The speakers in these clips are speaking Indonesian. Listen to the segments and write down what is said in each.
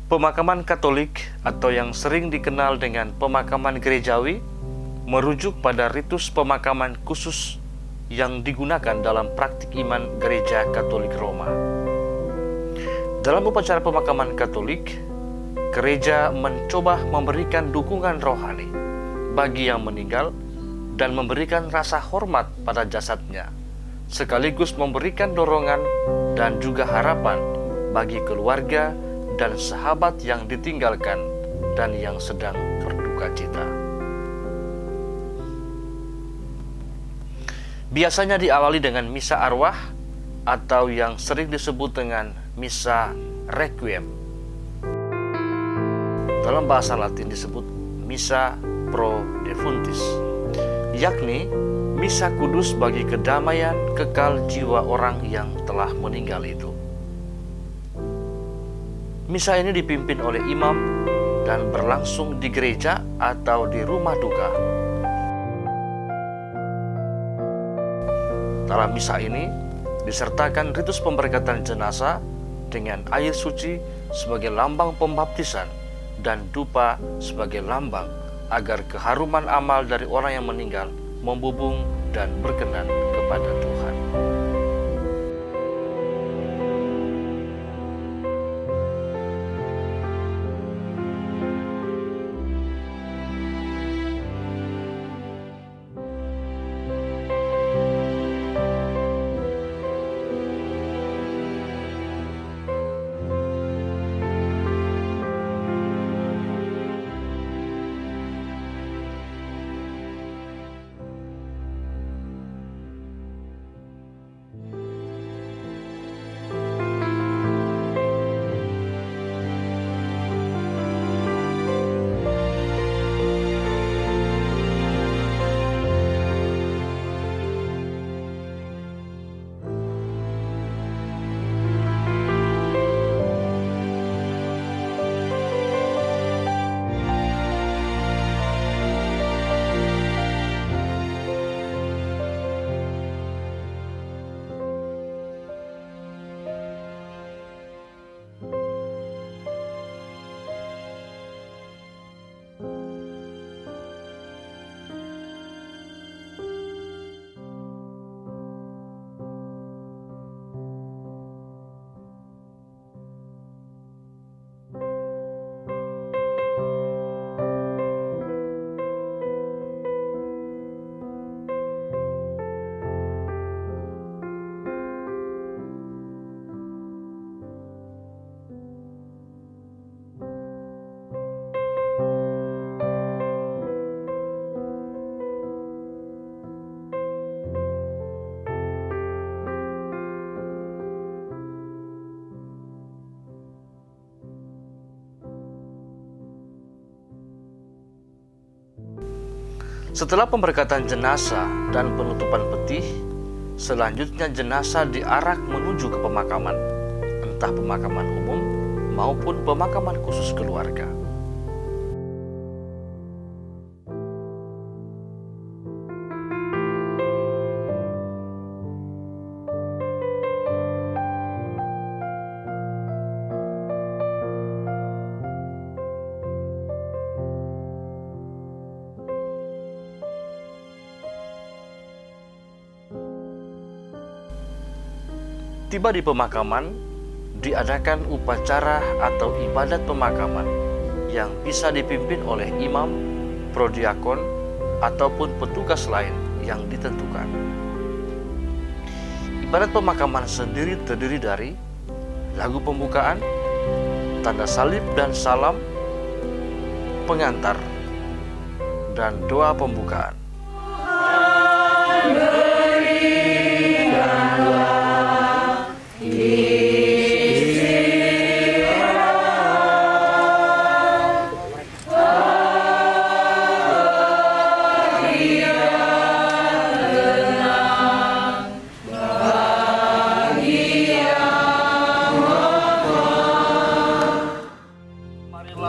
Pemakaman Katolik atau yang sering dikenal dengan pemakaman gerejawi merujuk pada ritus pemakaman khusus yang digunakan dalam praktik iman Gereja Katolik Roma. Dalam upacara pemakaman Katolik, gereja mencoba memberikan dukungan rohani bagi yang meninggal dan memberikan rasa hormat pada jasadnya, sekaligus memberikan dorongan dan juga harapan bagi keluarga dan sahabat yang ditinggalkan dan yang sedang berduka cita. Biasanya diawali dengan misa arwah atau yang sering disebut dengan misa requiem. Dalam bahasa Latin disebut misa pro defuntis, yakni misa kudus bagi kedamaian kekal jiwa orang yang telah meninggal itu. Misa ini dipimpin oleh imam dan berlangsung di gereja atau di rumah duka. Dalam misa ini disertakan ritus pemberkatan jenazah dengan air suci sebagai lambang pembaptisan dan dupa sebagai lambang agar keharuman amal dari orang yang meninggal membubung dan berkenan kepada Tuhan. Setelah pemberkatan jenazah dan penutupan peti, selanjutnya jenazah diarak menuju ke pemakaman, entah pemakaman umum maupun pemakaman khusus keluarga. Tiba di pemakaman, diadakan upacara atau ibadat pemakaman yang bisa dipimpin oleh imam, prodiakon, ataupun petugas lain yang ditentukan. Ibadat pemakaman sendiri terdiri dari lagu pembukaan, tanda salib dan salam, pengantar, dan doa pembukaan.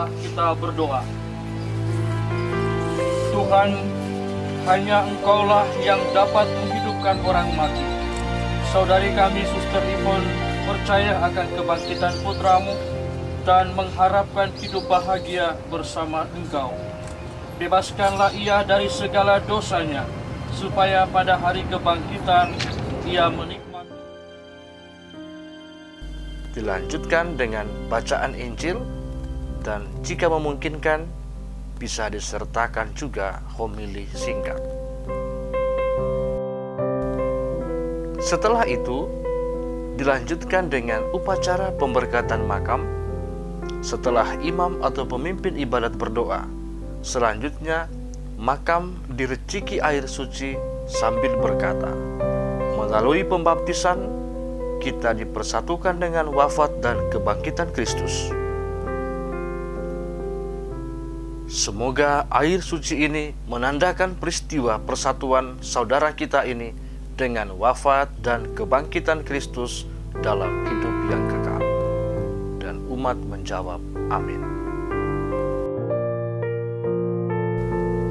Kita berdoa. Tuhan, hanya Engkaulah yang dapat menghidupkan orang mati. Saudari kami, Suster Ivon, percaya akan kebangkitan putramu dan mengharapkan hidup bahagia bersama Engkau. Bebaskanlah ia dari segala dosanya, supaya pada hari kebangkitan ia menikmati. Dilanjutkan dengan bacaan Injil, dan jika memungkinkan bisa disertakan juga homili singkat. Setelah itu dilanjutkan dengan upacara pemberkatan makam. Setelah imam atau pemimpin ibadat berdoa, selanjutnya makam direciki air suci sambil berkata, "Melalui pembaptisan kita dipersatukan dengan wafat dan kebangkitan Kristus." Semoga air suci ini menandakan peristiwa persatuan saudara kita ini dengan wafat dan kebangkitan Kristus dalam hidup yang kekal. Dan umat menjawab, "Amin."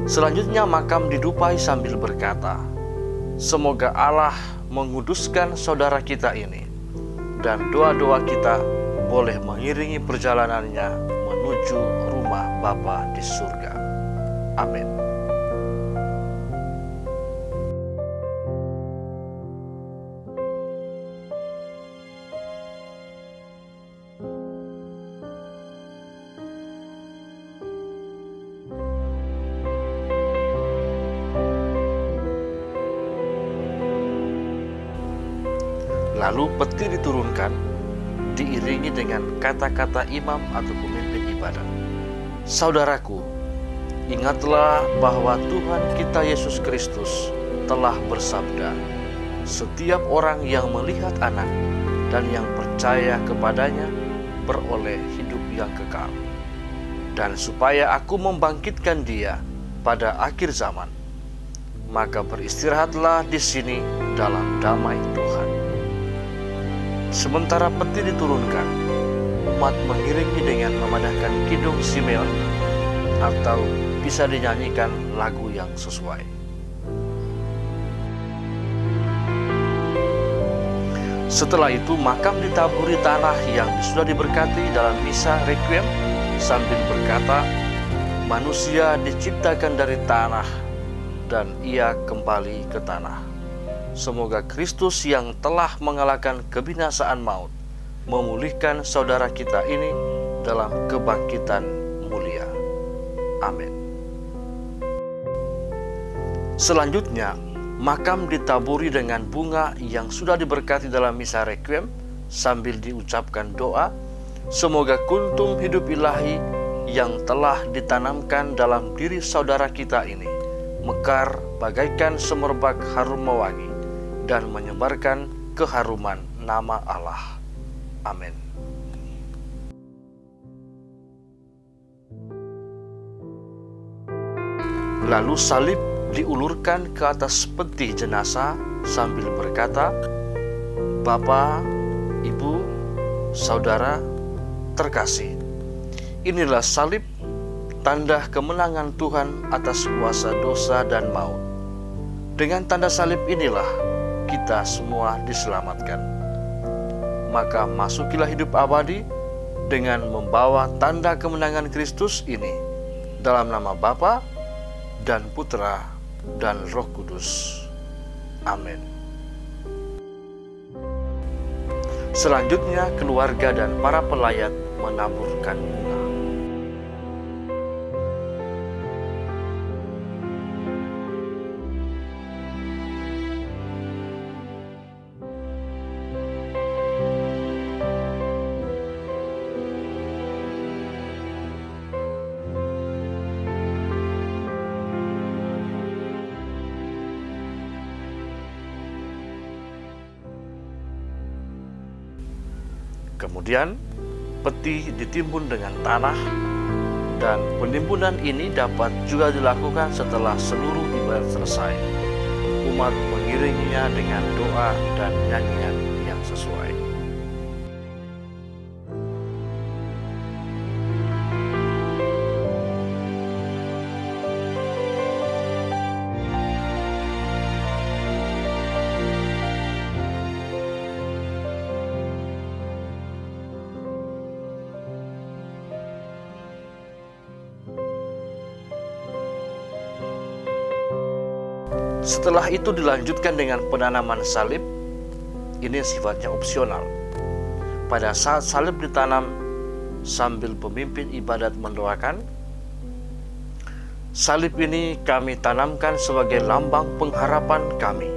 Selanjutnya makam didupai sambil berkata, "Semoga Allah menguduskan saudara kita ini, dan doa-doa kita boleh mengiringi perjalanannya menuju rumah Bapa di surga. Amin." Lalu peti diturunkan, diiringi dengan kata-kata imam atau pemimpin ibadat. "Saudaraku, ingatlah bahwa Tuhan kita Yesus Kristus telah bersabda, 'Setiap orang yang melihat Anak dan yang percaya kepadanya beroleh hidup yang kekal.' Dan supaya aku membangkitkan dia pada akhir zaman, maka beristirahatlah di sini dalam damai Tuhan." Sementara peti diturunkan, umat mengiringi dengan memandangkan kidung Simeon, atau bisa dinyanyikan lagu yang sesuai. Setelah itu makam ditaburi tanah yang sudah diberkati dalam misa requiem sambil berkata, "Manusia diciptakan dari tanah dan ia kembali ke tanah. Semoga Kristus yang telah mengalahkan kebinasaan maut memulihkan saudara kita ini dalam kebangkitan mulia. Amin." Selanjutnya, makam ditaburi dengan bunga yang sudah diberkati dalam misa requiem sambil diucapkan doa, "Semoga kuntum hidup ilahi yang telah ditanamkan dalam diri saudara kita ini mekar bagaikan semerbak harum mewangi dan menyebarkan keharuman nama Allah. Amin." Lalu salib diulurkan ke atas peti jenazah sambil berkata, "Bapa, Ibu, Saudara terkasih, inilah salib, tanda kemenangan Tuhan atas kuasa dosa dan maut. Dengan tanda salib inilah kita semua diselamatkan. Maka masukilah hidup abadi dengan membawa tanda kemenangan Kristus ini dalam nama Bapa dan Putra dan Roh Kudus. Amin." Selanjutnya keluarga dan para pelayat menaburkan bunga. Kemudian peti ditimbun dengan tanah, dan penimbunan ini dapat juga dilakukan setelah seluruh ibadat selesai. Umat mengiringinya dengan doa dan nyanyian yang sesuai. Setelah itu dilanjutkan dengan penanaman salib. Ini sifatnya opsional. Pada saat salib ditanam, sambil pemimpin ibadat mendoakan, salib ini kami tanamkan sebagai lambang pengharapan kami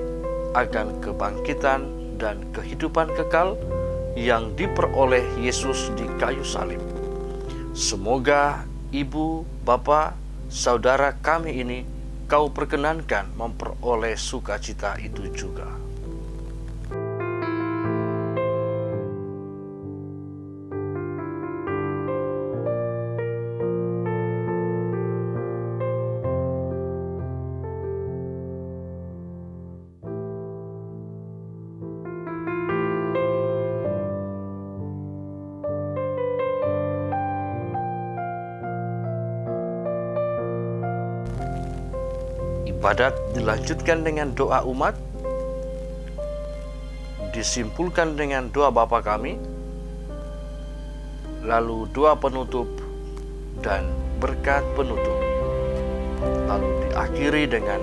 akan kebangkitan dan kehidupan kekal yang diperoleh Yesus di kayu salib. Semoga ibu, bapa, saudara kami ini kau perkenankan memperoleh sukacita itu juga. Ibadat dilanjutkan dengan doa umat, disimpulkan dengan doa Bapa kami, lalu doa penutup dan berkat penutup, lalu diakhiri dengan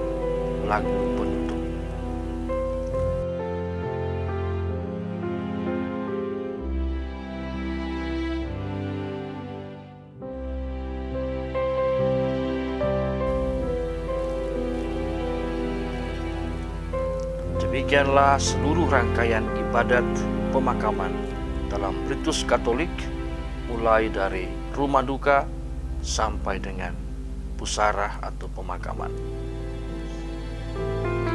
lagu penutup. Demikianlah seluruh rangkaian ibadat pemakaman dalam Ritus Katolik, mulai dari rumah duka sampai dengan pusara atau pemakaman.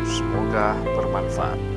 Semoga bermanfaat.